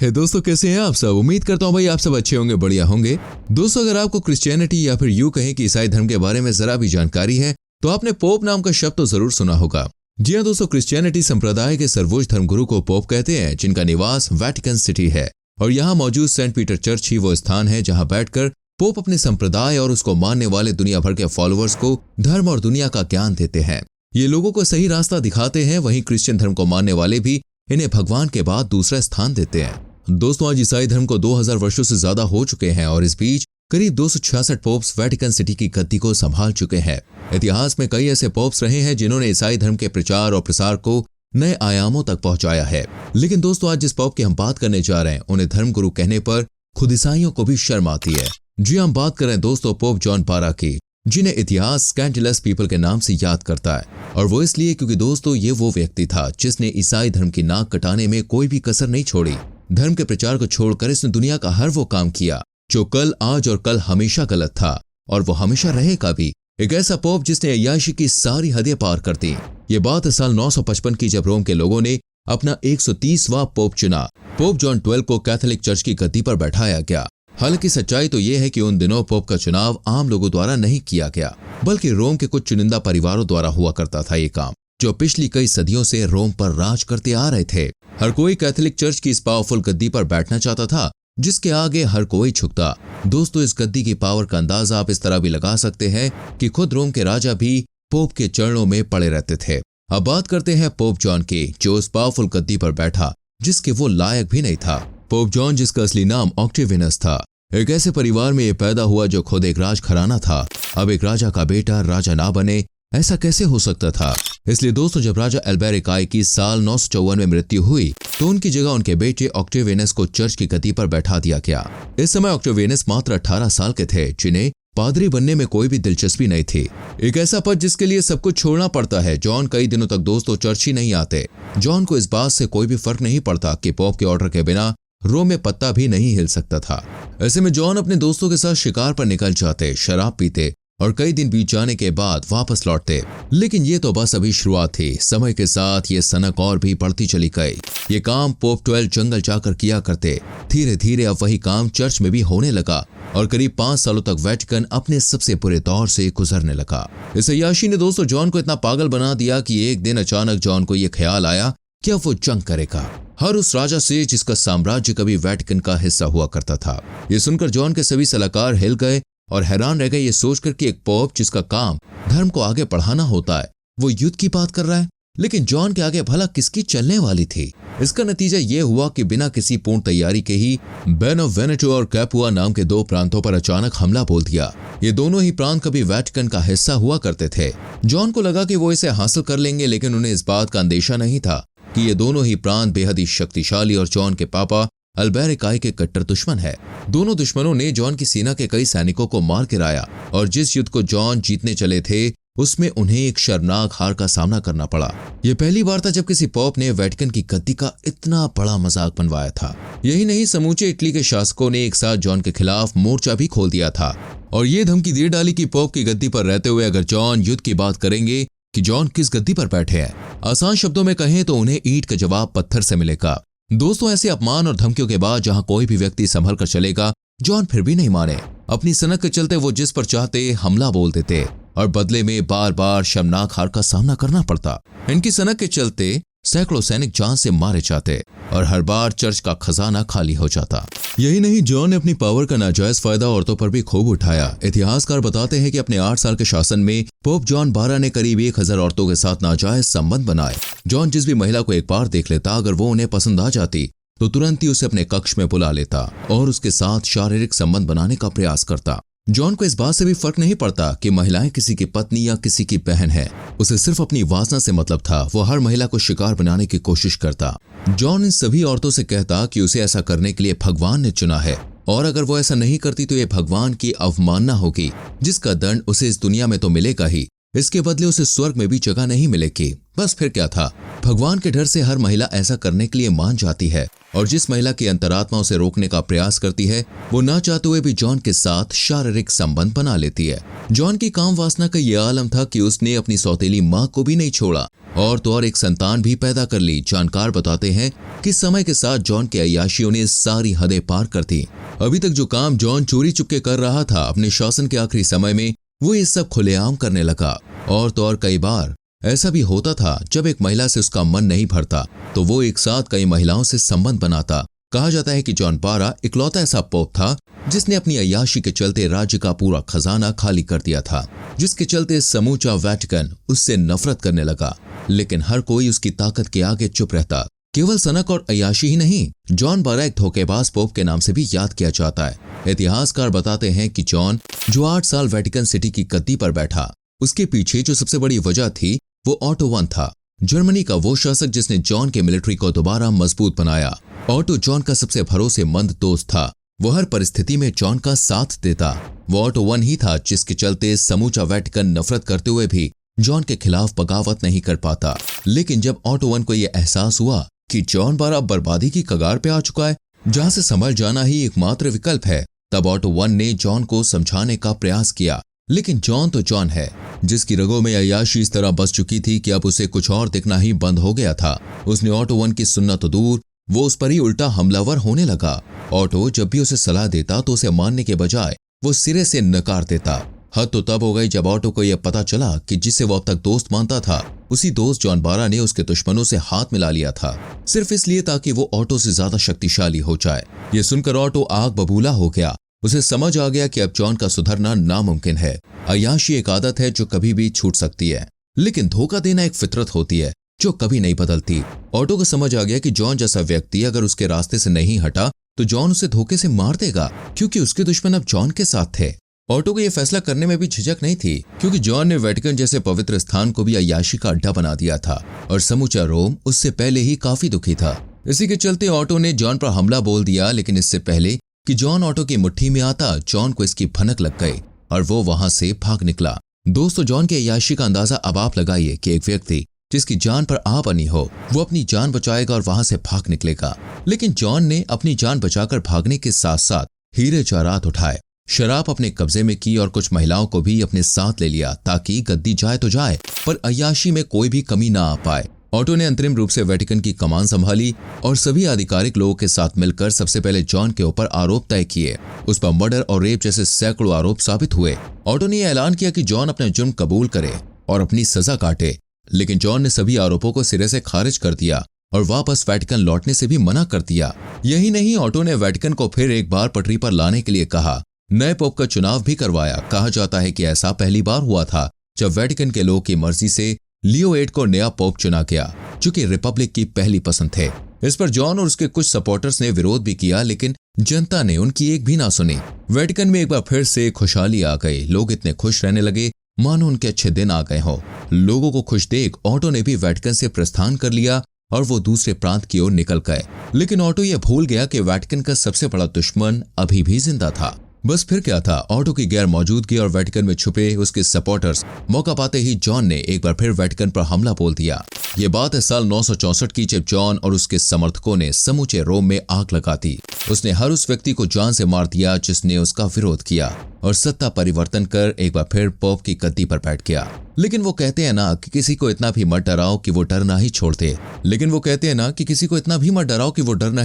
हे दोस्तों, कैसे हैं आप सब। उम्मीद करता हूँ भाई आप सब अच्छे होंगे, बढ़िया होंगे। दोस्तों, अगर आपको क्रिश्चियनिटी या फिर यूं कहें कि ईसाई धर्म के बारे में जरा भी जानकारी है तो आपने पोप नाम का शब्द तो जरूर सुना होगा। जी हाँ दोस्तों, क्रिश्चियनिटी संप्रदाय के सर्वोच्च धर्मगुरु को पोप कहते हैं, जिनका निवास वेटिकन सिटी है और यहाँ मौजूद सेंट पीटर चर्च ही वो स्थान है जहाँ बैठकर पोप अपने संप्रदाय और उसको मानने वाले दुनिया भर के फॉलोअर्स को धर्म और दुनिया का ज्ञान देते हैं। ये लोगों को सही रास्ता दिखाते हैं। वहीं क्रिश्चियन धर्म को मानने वाले भी इन्हें भगवान के बाद दूसरा स्थान देते हैं। दोस्तों, आज ईसाई धर्म को 2000 वर्षों से ज्यादा हो चुके हैं और इस बीच करीब 266 पोप्स वेटिकन सिटी की गद्दी को संभाल चुके हैं। इतिहास में कई ऐसे पोप्स रहे हैं जिन्होंने ईसाई धर्म के प्रचार और प्रसार को नए आयामों तक पहुंचाया है। लेकिन दोस्तों, आज जिस पोप की हम बात करने जा रहे हैं उन्हें धर्मगुरु कहने पर खुद ईसाइयों को भी शर्म आती है। जी हम बात कर रहे हैं दोस्तों पोप जॉन 12 की, जिन्हें इतिहास स्कैंडलस पीपल के नाम से याद करता है। और वो इसलिए क्योंकि दोस्तों ये वो व्यक्ति था जिसने ईसाई धर्म की नाक कटाने में कोई भी कसर नहीं छोड़ी। धर्म के प्रचार को छोड़कर इसने दुनिया का हर वो काम किया जो कल, आज और कल हमेशा गलत था और वो हमेशा रहेगा भी। एक ऐसा पोप जिसने अय्याशी की सारी हदें पार कर दी। ये बात साल 955 की, जब रोम के लोगों ने अपना 130वां पोप चुना। पोप जॉन 12 को कैथोलिक चर्च की गद्दी पर बैठाया गया। हालांकि सच्चाई तो यह है कि उन दिनों पोप का चुनाव आम लोगों द्वारा नहीं किया गया, बल्कि रोम के कुछ चुनिंदा परिवारों द्वारा हुआ करता था ये काम, जो पिछली कई सदियों से रोम पर राज करते आ रहे थे। हर कोई कैथोलिक चर्च की इस पावरफुल गद्दी पर बैठना चाहता था जिसके आगे हर कोई झुकता। दोस्तों, इस गद्दी की पावर का अंदाजा आप इस तरह भी लगा सकते हैं कि खुद रोम के राजा भी पोप के चरणों में पड़े रहते थे। अब बात करते हैं पोप जॉन की, जो उस पावरफुल गद्दी पर बैठा जिसके वो लायक भी नहीं था। पोप जॉन, जिसका असली नाम ऑक्टेवियनस था, एक ऐसे परिवार में ये पैदा हुआ जो खुद एक राज घराना था। अब एक राजा का बेटा राजा ना बने, ऐसा कैसे हो सकता था। इसलिए दोस्तों, जब राजा एल्बेरिक आई की साल 954 में मृत्यु हुई तो उनकी जगह उनके बेटे ऑक्टेवियनस को चर्च की गद्दी पर बैठा दिया गया। इस समय ऑक्टेवियनस मात्र 18 साल के थे, जिन्हें पादरी बनने में कोई भी दिलचस्पी नहीं थी। एक ऐसा पद जिसके लिए सब कुछ छोड़ना पड़ता है। जॉन कई दिनों तक दोस्तों चर्च ही नहीं आते। जॉन को इस बात से कोई भी फर्क नहीं पड़ता कि पोप के ऑर्डर के बिना रोम में पत्ता भी नहीं हिल सकता था। ऐसे में जॉन अपने दोस्तों के साथ शिकार पर निकल जाते, शराब पीते और कई दिन बीत जाने के बाद वापस लौटते। लेकिन ये तो बस अभी शुरुआत थी। समय के साथ ये सनक और भी बढ़ती चली गई। ये काम पोप 12 जंगल जाकर किया करते। धीरे धीरे अब वही काम चर्च में भी होने लगा और करीब 5 सालों तक वेटिकन अपने सबसे बुरे दौर से गुजरने लगा। इस अय्याशी ने दोस्तों जॉन को इतना पागल बना दिया कि एक दिन अचानक जॉन को ये ख्याल आया कि अब वो जंग करेगा हर उस राजा से जिसका साम्राज्य कभी वेटिकन का हिस्सा हुआ करता था। ये सुनकर जॉन के सभी सलाहकार हिल गए और हैरान रह गए ये सोचकर कि एक पोप जिसका काम धर्म को आगे बढ़ाना होता है, वो युद्ध की बात कर रहा है। लेकिन जॉन के आगे भला किसकी चलने वाली थी। इसका नतीजा ये हुआ कि बिना किसी पूर्ण तैयारी के ही बेनोवेनेटो और कैपुआ नाम के 2 प्रांतों पर अचानक हमला बोल दिया। ये दोनों ही प्रांत कभी वेटिकन का हिस्सा हुआ करते थे। जॉन को लगा कि वो इसे हासिल कर लेंगे, लेकिन उन्हें इस बात का अंदेशा नहीं था कि ये दोनों ही प्रांत बेहद ही शक्तिशाली और जॉन के पापा एल्बेरिक आई के कट्टर दुश्मन है। दोनों दुश्मनों ने जॉन की सेना के कई सैनिकों को मार गिराया और जिस युद्ध को जॉन जीतने चले थे उसमें उन्हें एक शर्मनाक हार का सामना करना पड़ा। यह पहली बार था जब किसी पोप ने वेटिकन की गद्दी का इतना बड़ा मजाक बनवाया था। यही नहीं, समूचे इटली के शासकों ने एक साथ जॉन के खिलाफ मोर्चा भी खोल दिया था और ये धमकी दे डाली कि पोप की गद्दी पर रहते हुए अगर जॉन युद्ध की बात करेंगे कि जॉन किस गद्दी पर बैठे हैं, आसान शब्दों में कहें तो उन्हें ईंट का जवाब पत्थर से मिलेगा। दोस्तों, ऐसे अपमान और धमकियों के बाद जहां कोई भी व्यक्ति संभल कर चलेगा, जॉन फिर भी नहीं माने। अपनी सनक के चलते वो जिस पर चाहते हमला बोल देते और बदले में बार बार शर्मनाक हार का सामना करना पड़ता। इनकी सनक के चलते सैकड़ों सैनिक जान से मारे जाते और हर बार चर्च का खजाना खाली हो जाता। यही नहीं, जॉन ने अपनी पावर का नाजायज फायदा औरतों पर भी खूब उठाया। इतिहासकार बताते हैं कि अपने 8 साल के शासन में पोप जॉन 12 ने करीब 1000 औरतों के साथ नाजायज संबंध बनाए। जॉन जिस भी महिला को एक बार देख लेता, अगर वो उन्हें पसंद आ जाती तो तुरंत ही उसे अपने कक्ष में बुला लेता और उसके साथ शारीरिक संबंध बनाने का प्रयास करता। जॉन को इस बात से भी फर्क नहीं पड़ता कि महिलाएं किसी की पत्नी या किसी की बहन है। उसे सिर्फ अपनी वासना से मतलब था। वो हर महिला को शिकार बनाने की कोशिश करता। जॉन इन सभी औरतों से कहता कि उसे ऐसा करने के लिए भगवान ने चुना है और अगर वो ऐसा नहीं करती तो ये भगवान की अवमानना होगी, जिसका दंड उसे इस दुनिया में तो मिलेगा ही, इसके बदले उसे स्वर्ग में भी जगह नहीं मिलेगी। बस फिर क्या था, भगवान के डर से हर महिला ऐसा करने के लिए मान जाती है और जिस महिला की अंतरात्मा उसे रोकने का प्रयास करती है वो ना चाहते हुए भी जॉन के साथ शारीरिक संबंध बना लेती है। जॉन की काम वासना का ये आलम था कि उसने अपनी सौतेली माँ को भी नहीं छोड़ा। और तो और एक संतान भी पैदा कर ली। जानकार बताते हैं कि समय के साथ जॉन के अय्याशियों ने सारी हदें पार कर दी। अभी तक जो काम जॉन चोरी चुपके कर रहा था, अपने शासन के आखिरी समय में वो ये सब खुलेआम करने लगा। और तो और कई बार ऐसा भी होता था, जब एक महिला से उसका मन नहीं भरता तो वो एक साथ कई महिलाओं से संबंध बनाता। कहा जाता है कि जॉन 12 इकलौता ऐसा पोप था जिसने अपनी अय्याशी के चलते राज्य का पूरा खजाना खाली कर दिया था, जिसके चलते समूचा वेटिकन उससे नफरत करने लगा। लेकिन हर कोई उसकी ताकत के आगे चुप रहता। केवल सनक और अय्याशी ही नहीं, जॉन 12 एक धोखेबाज पोप के नाम से भी याद किया जाता है। इतिहासकार बताते हैं कि जॉन जो 8 साल वेटिकन सिटी की गद्दी पर बैठा, उसके पीछे जो सबसे बड़ी वजह थी वो ऑटो I था, जर्मनी का वो शासक जिसने जॉन के मिलिट्री को दोबारा मजबूत बनाया। ऑटो जॉन का सबसे भरोसेमंद दोस्त था। वो हर परिस्थिति में जॉन का साथ देता। वो ऑटो I ही था जिसके चलते समूचा वेटिकन नफरत करते हुए भी जॉन के खिलाफ बगावत नहीं कर पाता। लेकिन जब ऑटो I को यह एहसास हुआ कि जॉन 12 बर्बादी की कगार पे आ चुका है, जहां से संभल जाना ही एकमात्र विकल्प है, तब ऑटो I ने जॉन को समझाने का प्रयास किया। लेकिन जॉन तो जॉन है, जिसकी रगों में अय्याशी इस तरह बस चुकी थी कि अब उसे कुछ और दिखना ही बंद हो गया था। उसने ऑटो I की सुनना तो दूर, वो उस पर ही उल्टा हमलावर होने लगा। ऑटो जब भी उसे सलाह देता तो उसे मानने के बजाय वो सिरे से नकार देता। हद तो तब हो गई जब ऑटो को यह पता चला कि जिसे वो अब तक दोस्त मानता था, उसी दोस्त जॉन 12 ने उसके दुश्मनों से हाथ मिला लिया था, सिर्फ इसलिए ताकि वो ऑटो से ज्यादा शक्तिशाली हो जाए। ये सुनकर ऑटो आग बबूला हो गया। उसे समझ आ गया कि अब जॉन का सुधरना नामुमकिन है। अय्याशी एक आदत है जो कभी भी छूट सकती है, लेकिन धोखा देना एक फितरत होती है जो कभी नहीं बदलती। ऑटो को समझ आ गया कि जॉन जैसा व्यक्ति अगर उसके रास्ते से नहीं हटा तो जॉन उसे धोखे से मार देगा, क्योंकि उसके दुश्मन अब जॉन के साथ थे। ऑटो को यह फैसला करने में भी झिझक नहीं थी, क्योंकि जॉन ने वेटिकन जैसे पवित्र स्थान को भी अय्याशी का अड्डा बना दिया था और समूचा रोम उससे पहले ही काफी दुखी था। इसी के चलते ऑटो ने जॉन पर हमला बोल दिया। लेकिन इससे पहले कि जॉन ऑटो की मुट्ठी में आता, जॉन को इसकी भनक लग गई और वो वहां से भाग निकला। दोस्तों, जॉन के अय्याशी का अंदाजा अब आप लगाइए कि एक व्यक्ति जिसकी जान पर आ बनी हो, वो अपनी जान बचाएगा और वहां से भाग निकलेगा। लेकिन जॉन ने अपनी जान बचाकर भागने के साथ साथ हीरे जवाहरात उठाए, शराब अपने कब्जे में की और कुछ महिलाओं को भी अपने साथ ले लिया, ताकि गद्दी जाए तो जाए पर अय्याशी में कोई भी कमी ना आ पाए। ऑटो ने अंतरिम रूप से वेटिकन की कमान संभाली और सभी आधिकारिक लोगों के साथ मिलकर सबसे पहले जॉन के ऊपर आरोप तय किए। उस पर मर्डर और रेप जैसे सैकड़ों आरोप साबित हुए। ऑटो ने ऐलान किया कि जॉन अपने जुर्म कबूल करे और अपनी सजा काटे, लेकिन जॉन ने सभी आरोपों को सिरे से खारिज कर दिया और वापस वेटिकन लौटने से भी मना कर दिया। यही नहीं, ऑटो ने वेटिकन को फिर एक बार पटरी पर लाने के लिए कहा। नए पोप का चुनाव भी करवाया। कहा जाता है कि ऐसा पहली बार हुआ था जब वेटिकन के लोगों की मर्जी से लियो 8 को नया पोप चुना गया, जो कि रिपब्लिक की पहली पसंद थे। इस पर जॉन और उसके कुछ सपोर्टर्स ने विरोध भी किया, लेकिन जनता ने उनकी एक भी ना सुनी। वेटिकन में एक बार फिर से खुशहाली आ गई। लोग इतने खुश रहने लगे मानो उनके अच्छे दिन आ गए हो। लोगों को खुश देख ऑटो ने भी वेटिकन से प्रस्थान कर लिया और वो दूसरे प्रांत की ओर निकल गए। लेकिन ऑटो ये भूल गया कि वेटिकन का सबसे बड़ा दुश्मन अभी भी जिंदा था। बस फिर क्या था, ऑटो की गैर मौजूदगी और वेटिकन में छुपे उसके सपोर्टर्स मौका पाते ही जॉन ने एक बार फिर वेटिकन पर हमला बोल दिया। ये बात है साल 964 की, जब जॉन और उसके समर्थकों ने समूचे रोम में आग लगा दी। उसने हर उस व्यक्ति को जान से मार दिया जिसने उसका विरोध किया और सत्ता परिवर्तन कर एक बार फिर पोप की गद्दी पर बैठ गया। लेकिन वो कहते हैं ना कि किसी को इतना भी मत डराओ कि वो डरना ही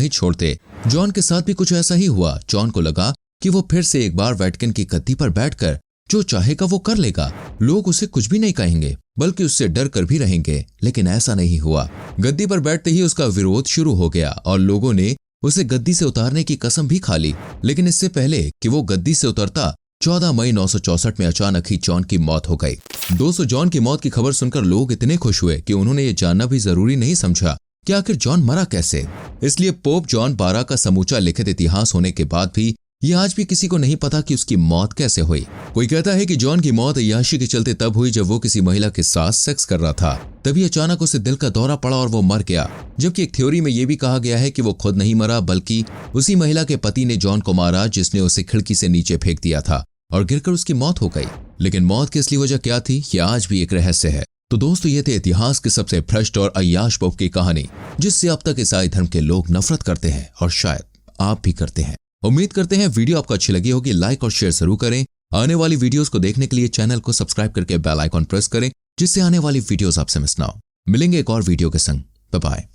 छोड़ते। जॉन के साथ भी कुछ ऐसा ही हुआ। जॉन को लगा कि वो फिर से एक बार वेटिकन की गद्दी पर बैठकर जो चाहेगा वो कर लेगा। लोग उसे कुछ भी नहीं कहेंगे, बल्कि उससे डर कर भी रहेंगे। लेकिन ऐसा नहीं हुआ। गद्दी पर बैठते ही उसका विरोध शुरू हो गया और लोगों ने उसे गद्दी से उतारने की कसम भी खा ली। लेकिन इससे पहले कि वो गद्दी से उतरता, 14 मई 964 में अचानक ही जॉन की मौत हो गई। दोस्तों, जॉन की मौत की खबर सुनकर लोग इतने खुश हुए कि उन्होंने ये जानना भी जरूरी नहीं समझा कि आखिर जॉन मरा कैसे। इसलिए पोप जॉन 12 का समूचा लिखित इतिहास होने के बाद भी ये आज भी किसी को नहीं पता कि उसकी मौत कैसे हुई। कोई कहता है कि जॉन की मौत अय्याशी के चलते तब हुई जब वो किसी महिला के साथ सेक्स कर रहा था, तभी अचानक उसे दिल का दौरा पड़ा और वो मर गया। जबकि एक थ्योरी में ये भी कहा गया है कि वो खुद नहीं मरा, बल्कि उसी महिला के पति ने जॉन को मारा, जिसने उसे खिड़की से नीचे फेंक दिया था और गिरकर उसकी मौत हो गई। लेकिन मौत की असली वजह क्या थी, ये आज भी एक रहस्य है। तो दोस्तों, ये थे इतिहास के सबसे भ्रष्ट और अय्याश पोप की कहानी, जिससे अब तक ईसाई धर्म के लोग नफरत करते हैं और शायद आप भी करते हैं। उम्मीद करते हैं वीडियो आपको अच्छी लगी होगी। लाइक और शेयर जरूर करें। आने वाली वीडियोस को देखने के लिए चैनल को सब्सक्राइब करके बेल आइकॉन प्रेस करें, जिससे आने वाली वीडियोस आपसे मिस ना हो। मिलेंगे एक और वीडियो के संग। Bye bye.